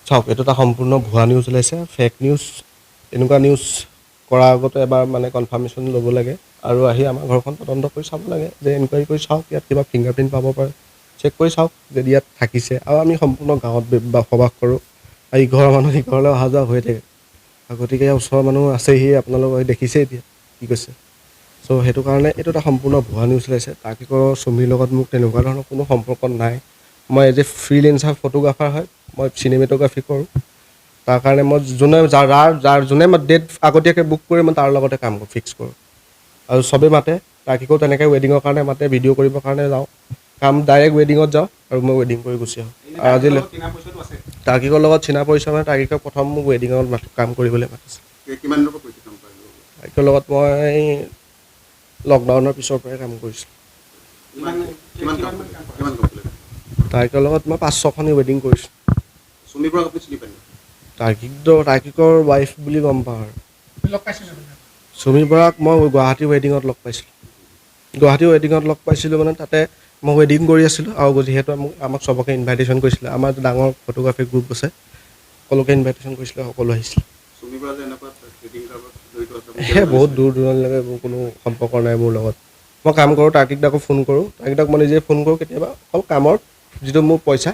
চাওক এইটো এটা সম্পূৰ্ণ ভুৱা নিউজ ওলাইছে, ফেক নিউজ। এনেকুৱা নিউজ কৰাৰ আগতে এবাৰ মানে কনফাৰ্মেশ্যন ল'ব লাগে আৰু আহি আমাৰ ঘৰখন তদন্ত কৰি চাব লাগে, যে এনকুৱাৰী কৰি চাওক ইয়াত কিবা ফিংগাৰপ্ৰিণ্ট পাব পাৰে, চেক কৰি চাওক যদি ইয়াত থাকিছে। আৰু আমি সম্পূৰ্ণ গাঁৱত বসবাস কৰোঁ আৰু ইঘৰৰ মানুহ সিঘৰলৈ অহা যোৱা হৈ থাকে, গতিকে ওচৰৰ মানুহ আছেহি, আপোনালোকে দেখিছে এতিয়া কি কৈছে। চ' সেইটো কাৰণে এইটো এটা সম্পূৰ্ণ ভুৱা নিউজ ওলাইছে। তাৰ্কিকৰ চুমিৰ লগত মোক তেনেকুৱা ধৰণৰ কোনো সম্পৰ্ক নাই। মই এজ এ ফ্ৰীলেঞ্চাৰ ফটোগ্ৰাফাৰ হয়, মই চিনেমেটোগ্ৰাফী কৰোঁ। তাৰ কাৰণে মই যোনে ডেট আগতীয়াকৈ বুক কৰি মই তাৰ লগতে কাম কৰোঁ, ফিক্স কৰোঁ। আৰু চবেই মাতে, তাৰ্কিকেও তেনেকৈ ৱেডিঙৰ কাৰণে মাতে, ভিডিঅ' কৰিবৰ কাৰণে যাওঁ, কাম ডাইৰেক্ট ৱেডিঙত যাওঁ আৰু মই ৱেডিং কৰি গুচি আহোঁ। আৰু আজিলৈ তাৰ্কিকৰ লগত চিনা পৰিচয় মানে তাৰ্কিকক প্ৰথম মোক ৱেডিঙত কাম কৰিবলৈ মাতিছে। তাৰ্কিকৰ লগত মই লকডাউনৰ পিছৰ পৰাই কাম কৰিছিলোঁ। তাৰ্কিকৰ লগত মই 5-6খন ৱেডিং কৰিছোঁ। তাৰ্কিকৰ ৱাইফ বুলি গম পাওঁ আৰু চুমি বৰাক মই গুৱাহাটী ৱেডিঙত লগ পাইছিলোঁ। গুৱাহাটী ৱেডিঙত লগ পাইছিলোঁ মানে তাতে মই ৱেডিং কৰি আছিলোঁ, আৰু যিহেতু আমাক চবকে ইনভাইটেশ্যন কৰিছিলে, আমাৰ ডাঙৰ ফটোগ্ৰাফী গ্ৰুপ আছে, সকলোকে ইনভাইটেশ্যন কৰিছিলে, সকলো আহিছিলে। সেই বহুত দূৰ দূৰণিলৈকে মোৰ কোনো সম্পৰ্ক নাই মোৰ লগত। মই কাম কৰোঁ, তাৰ্কিকদাকো ফোন কৰোঁ, তাৰ্কিকদাক মই নিজে ফোন কৰোঁ, কেতিয়াবা অকল কামৰ যিটো মোৰ পইচা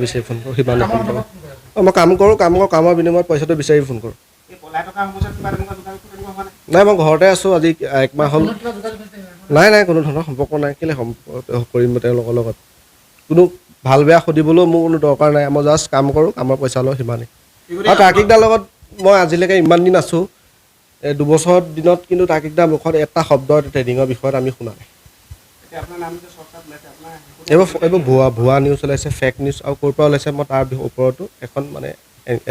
বিচাৰি ফোন কৰোঁ, সিমানে ফোন কৰোঁ। মই কাম কৰোঁ, কামৰ বিনিময়ত পইচাটো বিচাৰি ফোন কৰোঁ। নাই, মই ঘৰতে আছোঁ আজি 1 মাহ হ'ল। নাই কোনো ধৰণৰ সম্পৰ্ক নাই, কেলৈ কৰিম তেওঁলোকৰ লগত। কোনো ভাল বেয়া সুধিবলৈও মোৰ কোনো দৰকাৰ নাই, মই জাষ্ট কাম কৰোঁ, কামৰ পইচা লওঁ, সিমানেই। আৰু তাৰ্কিকদাৰ লগত মই আজিলৈকে ইমান দিন আছোঁ, 2 বছৰ দিনত কিন্তু তাৰ্কিকদাৰ মুখত এটা শব্দ ট্ৰেডিঙৰ বিষয়ত আমি শুনা নাই। এইবোৰ ভুৱা নিউজ ওলাইছে, ফেক নিউজ, আৰু ক'ৰ পৰা ওলাইছে মই তাৰ ওপৰতো এখন মানে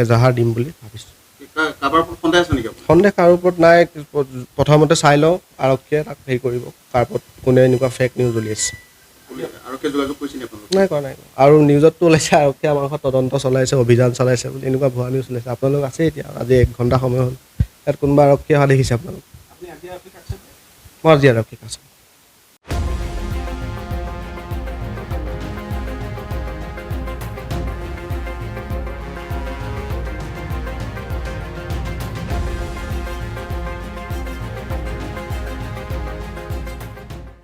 এজাহাৰ দিম বুলি ভাবিছোঁ। সন্দেহ কাৰো ওপৰত নাই, প্ৰথমতে চাই লওঁ, আৰক্ষীয়ে তাক হেৰি কৰিব, কাৰ ওপৰত কোনে এনেকুৱা ফেক নিউজ উলিয়াইছে। নাই কৰা। আৰু নিউজততো ওলাইছে আৰক্ষীয়ে আমাৰ ঘৰত তদন্ত চলাইছে, অভিযান চলাইছে বুলি, এনেকুৱা ভুৱা নিউজ ওলাইছে। আপোনালোক আছে এতিয়া, আজি 1 ঘণ্টা সময় হ'ল, ইয়াত কোনোবা আৰক্ষী অহা দেখিছে আপোনালোক? মই আজি আৰক্ষীক আছোঁ।